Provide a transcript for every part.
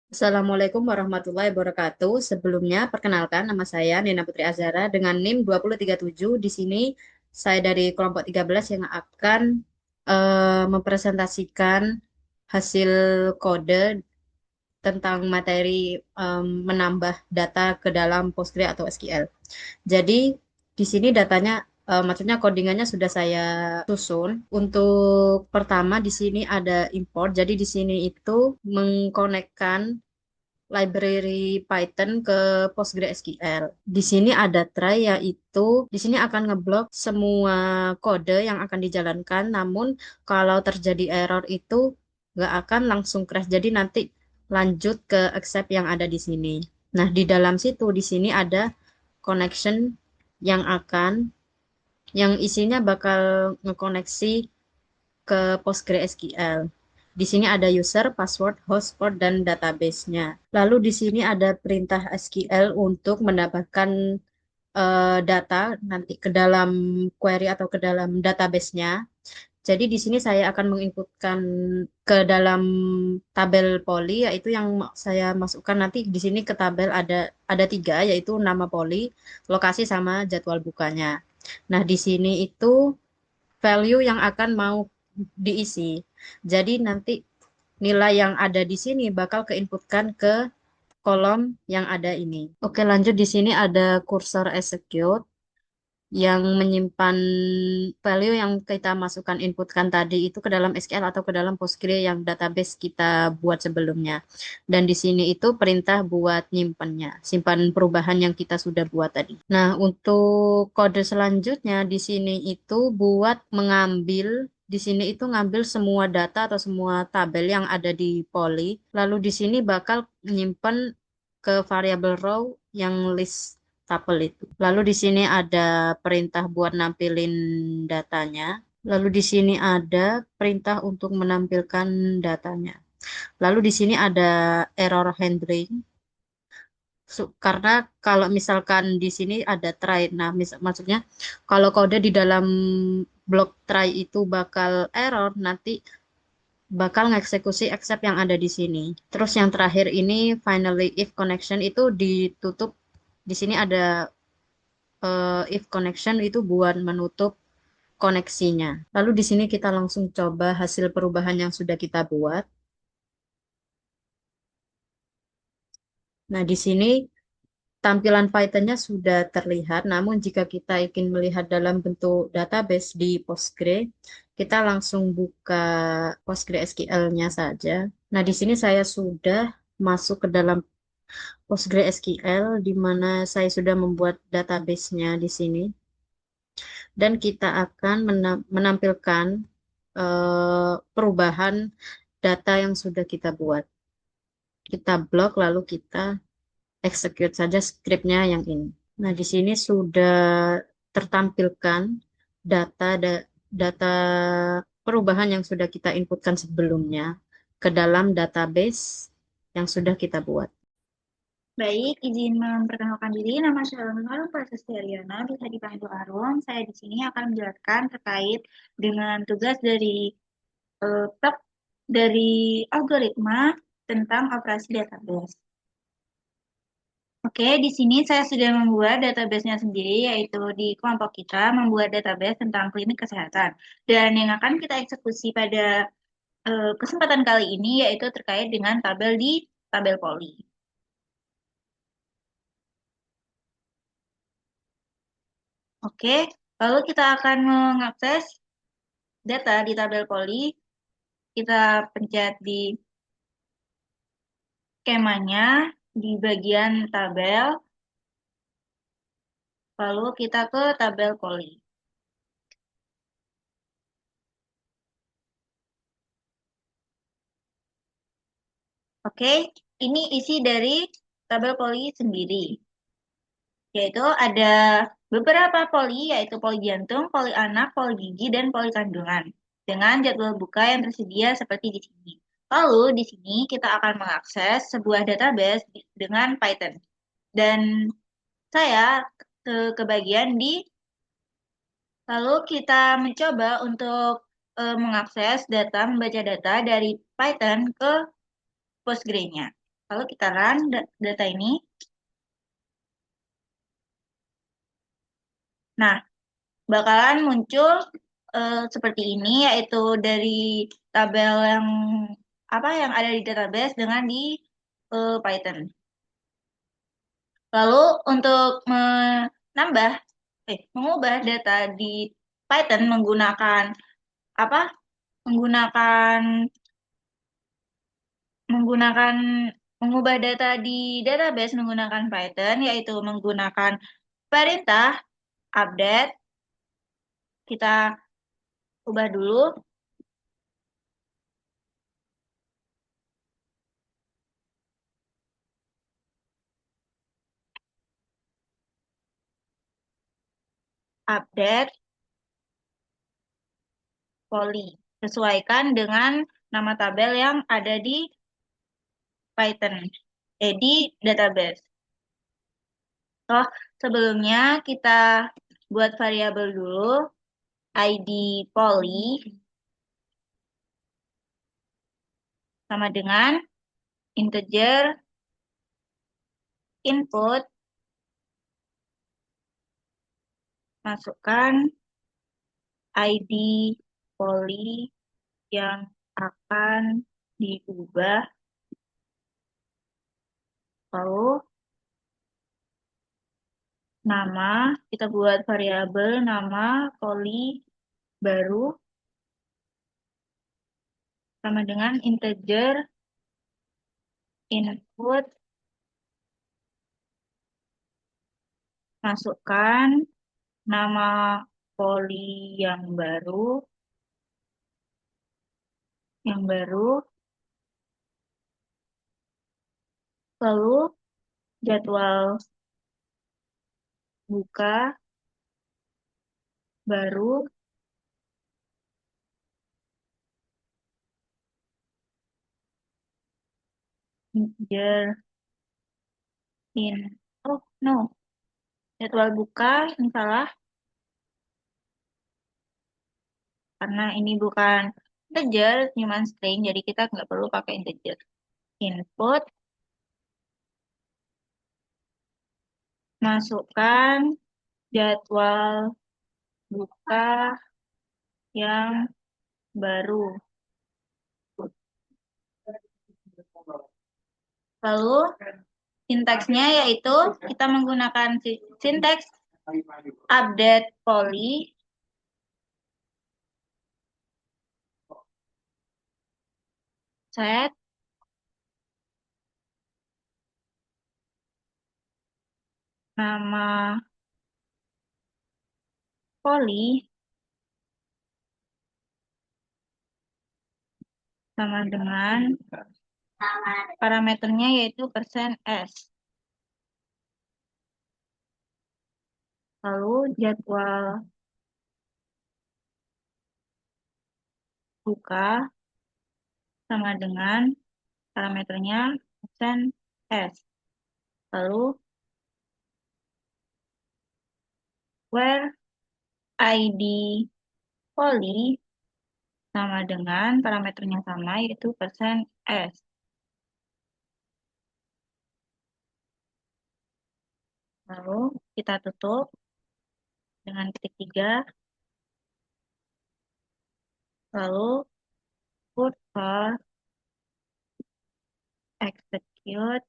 Assalamualaikum warahmatullahi wabarakatuh. Sebelumnya, perkenalkan nama saya Nina Putri Azhara dengan NIM 2037. Di sini saya dari kelompok 13 yang akan mempresentasikan hasil kode tentang materi menambah data ke dalam Postgre atau SQL. Jadi di sini datanya, maksudnya codingannya sudah saya susun. Untuk pertama di sini ada import. Jadi di sini itu mengkonekkan library Python ke PostgreSQL. Di sini ada try, yaitu di sini akan ngeblok semua kode yang akan dijalankan. Namun kalau terjadi error itu nggak akan langsung crash. Jadi nanti lanjut ke accept yang ada di sini. Nah, di dalam situ di sini ada connection yang yang isinya bakal ngekoneksi ke PostgreSQL. Di sini ada user, password, host, port, dan database-nya. Lalu di sini ada perintah SQL untuk mendapatkan data nanti ke dalam query atau ke dalam database-nya. Jadi di sini saya akan menginputkan ke dalam tabel poli, yaitu yang saya masukkan nanti di sini ke tabel ada tiga, yaitu nama poli, lokasi sama jadwal bukanya. Nah, di sini itu value yang akan mau diisi. Jadi nanti nilai yang ada di sini bakal keinputkan ke kolom yang ada ini. Oke, lanjut di sini ada cursor execute yang menyimpan value yang kita masukkan inputkan tadi itu ke dalam SQL atau ke dalam Postgre yang database kita buat sebelumnya. Dan di sini itu perintah buat nyimpannya, simpan perubahan yang kita sudah buat tadi. Nah, untuk kode selanjutnya di sini itu buat mengambil di sini itu ngambil semua data atau semua tabel yang ada di Poly, lalu di sini bakal nyimpen ke variabel row yang list tuple itu. Lalu di sini ada perintah buat nampilin datanya. Lalu di sini ada perintah untuk menampilkan datanya. Lalu di sini ada error handling. Karena kalau misalkan di sini ada try, nah maksudnya kalau kode di dalam blok try itu bakal error, nanti bakal ngeksekusi accept yang ada di sini. Terus yang terakhir ini finally if connection itu ditutup. Di sini ada if connection itu buat menutup koneksinya. Lalu di sini kita langsung coba hasil perubahan yang sudah kita buat. Nah, di sini tampilan Python-nya sudah terlihat, namun jika kita ingin melihat dalam bentuk database di Postgre, kita langsung buka PostgreSQL-nya saja. Nah, di sini saya sudah masuk ke dalam PostgreSQL, di mana saya sudah membuat database-nya di sini. Dan kita akan menampilkan perubahan data yang sudah kita buat. Kita blok lalu kita execute saja scriptnya yang ini. Nah, di sini sudah tertampilkan data data perubahan yang sudah kita inputkan sebelumnya ke dalam database yang sudah kita buat. Baik, izin memperkenalkan diri. Nama saya Arum Prasestyariana, bisa dipanggil Arum. Saya di sini akan menjelaskan terkait dengan tugas tab dari algoritma tentang operasi database. Oke, di sini saya sudah membuat database-nya sendiri, yaitu di kelompok kita membuat database tentang klinik kesehatan. Dan yang akan kita eksekusi pada kesempatan kali ini yaitu terkait dengan tabel di tabel poli. Oke, lalu kita akan mengakses data di tabel poli. Kita pencet di skemanya di bagian tabel, lalu kita ke tabel poli. Oke, ini isi dari tabel poli sendiri, yaitu ada beberapa poli, yaitu poli jantung, poli anak, poli gigi, dan poli kandungan, dengan jadwal buka yang tersedia seperti di sini. Lalu di sini kita akan mengakses sebuah database dengan Python. Dan saya ke bagian di lalu kita mencoba untuk mengakses data, membaca data dari Python ke Postgre-nya. Lalu kita run data ini. Nah, bakalan muncul seperti ini, yaitu dari tabel yang apa yang ada di database dengan di Python. Lalu untuk mengubah data di Python menggunakan apa? Menggunakan menggunakan mengubah data di database menggunakan Python, yaitu menggunakan perintah update. Kita ubah dulu update poly. Sesuaikan dengan nama tabel yang ada di Python, di database. Oh, sebelumnya kita buat variabel dulu, ID poly sama dengan integer input, masukkan ID poly yang akan diubah, lalu nama, kita buat variabel nama poly baru sama dengan integer input, masukkan nama poly yang baru, lalu jadwal buka baru, integer oh no, jadwal buka ini salah karena ini bukan integer, cuma string, jadi kita nggak perlu pakai integer. Input, masukkan jadwal buka yang baru. Lalu sintaksnya yaitu kita menggunakan sintaks update poly set nama poly sama dengan parameternya yaitu %s. Lalu jadwal buka sama dengan parameternya %s. Lalu where ID poly sama dengan parameternya sama yaitu %s. Lalu kita tutup dengan ketik 3. Lalu put for execute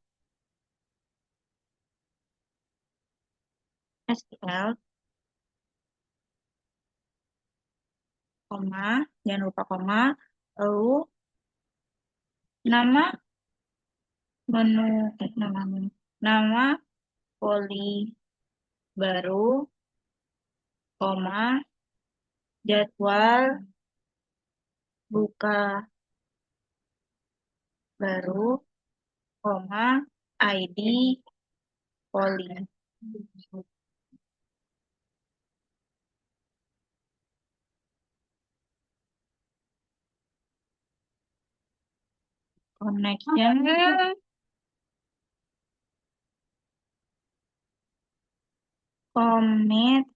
SQL, koma, jangan lupa koma, lalu nama menu, nama poly baru, koma, jadwal buka baru, koma, ID poly. Connection commit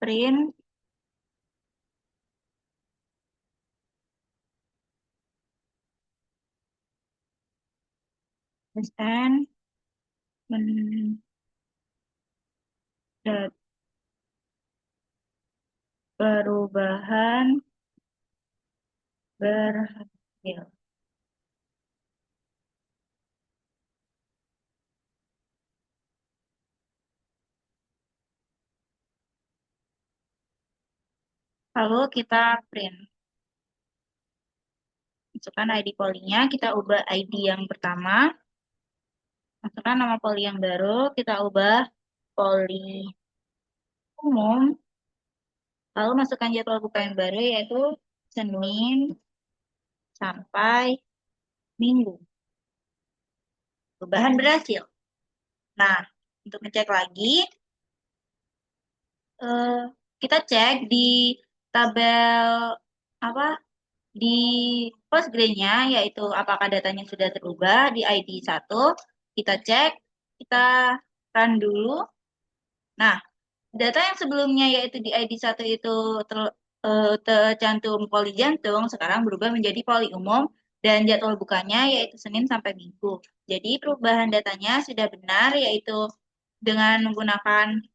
print SN perubahan berhasil. Lalu kita print. Masukkan ID polinya, kita ubah ID yang pertama. Masukkan nama poli yang baru, kita ubah poli umum. Lalu masukkan jadwal buka yang baru, yaitu Senin sampai Minggu. Perubahan berhasil. Nah, untuk ngecek lagi, kita cek di tabel di Postgre-nya, yaitu apakah datanya sudah terubah di ID 1. Kita cek, kita run dulu. Nah, data yang sebelumnya yaitu di ID 1 itu tercantum poli jantung, sekarang berubah menjadi poli umum dan jadwal bukanya yaitu Senin sampai Minggu. Jadi perubahan datanya sudah benar, yaitu dengan menggunakan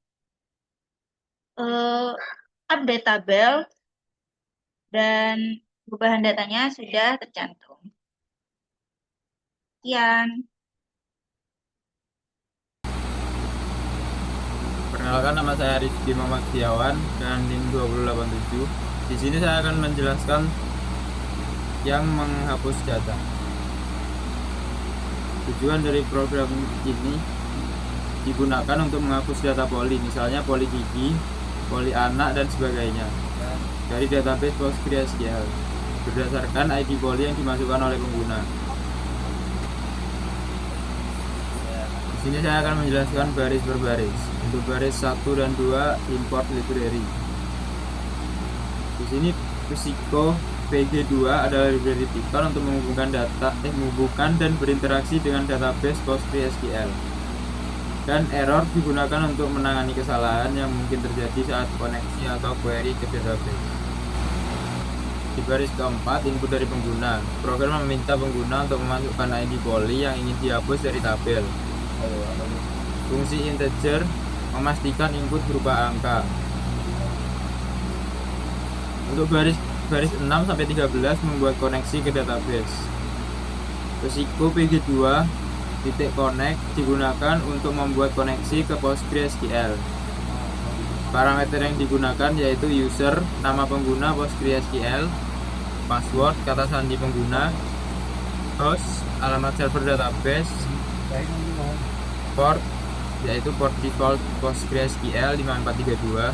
update tabel dan perubahan datanya sudah tercantum. Sekian. Perkenalkan, nama saya Rizky Muhammad Setiawan dengan NIM 2087. Di sini saya akan menjelaskan yang menghapus data. Tujuan dari program ini digunakan untuk menghapus data poli, misalnya poli gigi, poli anak, dan sebagainya, dari database PostgreSQL berdasarkan ID poli yang dimasukkan oleh pengguna. Di sini saya akan menjelaskan baris per baris. Untuk baris 1 dan 2, import library. Di sini Psiko PG2 adalah library Python untuk menghubungkan dan berinteraksi dengan database PostgreSQL. Dan error digunakan untuk menangani kesalahan yang mungkin terjadi saat koneksi atau query ke database. Di baris keempat, input dari pengguna. Program meminta pengguna untuk memasukkan ID poli yang ingin dihapus dari tabel. Fungsi integer memastikan input berupa angka. Untuk baris 6 sampai 13 membuat koneksi ke database. Psiko PG2 .connect digunakan untuk membuat koneksi ke PostgreSQL. Parameter yang digunakan yaitu user, nama pengguna PostgreSQL, password, kata sandi pengguna, host, alamat server database, port, yaitu port default PostgreSQL 5432,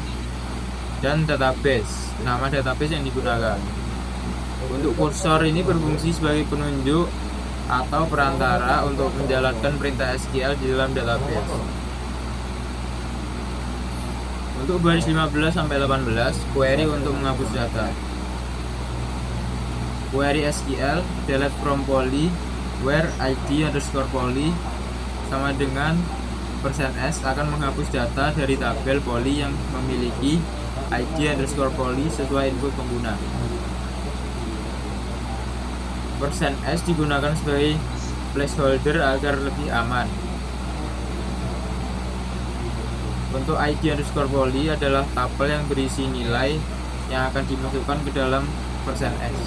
dan database, nama database yang digunakan. Untuk kursor ini berfungsi sebagai penunjuk atau perantara untuk menjalankan perintah SQL di dalam database. Untuk baris 15 sampai 18, query untuk menghapus data. Query SQL delete from poly where id_poly sama dengan %s akan menghapus data dari tabel poly yang memiliki id_poly sesuai input pengguna. %s digunakan sebagai placeholder agar lebih aman. Untuk id_poly adalah tabel yang berisi nilai yang akan dimasukkan ke dalam %s.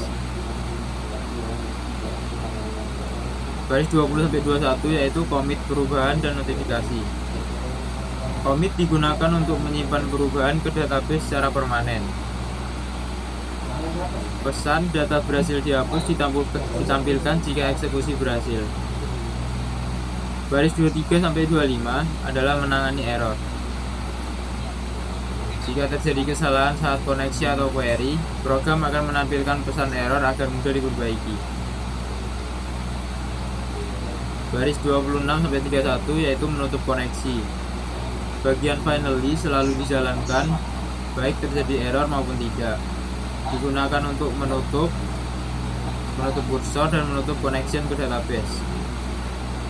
Baris 20-21 yaitu commit perubahan dan notifikasi. Commit digunakan untuk menyimpan perubahan ke database secara permanen. Pesan data berhasil dihapus ditampilkan jika eksekusi berhasil. Baris 23-25 adalah menangani error. Jika terjadi kesalahan saat koneksi atau query, program akan menampilkan pesan error agar mudah diperbaiki. Baris 26-31 yaitu menutup koneksi. Bagian finally selalu dijalankan baik terjadi error maupun tidak. Digunakan untuk menutup kursor dan menutup connection ke database.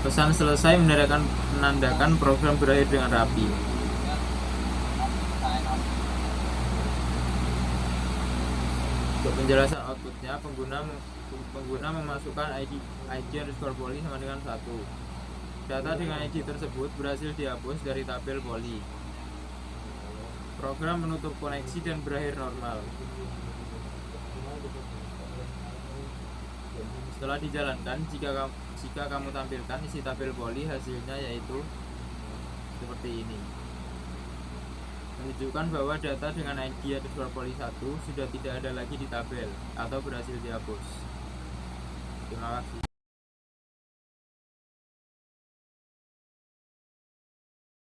Pesan selesai menandakan program berakhir dengan rapi. Untuk penjelasan outputnya, pengguna memasukkan ID_poly sama dengan 1. Data dengan ID tersebut berhasil dihapus dari tabel poly. Program menutup koneksi dan berakhir normal. Setelah dijalankan, jika kamu tampilkan isi tabel poly, hasilnya yaitu seperti ini. Menunjukkan bahwa data dengan ID_poly 1 sudah tidak ada lagi di tabel atau berhasil dihapus. Terima kasih.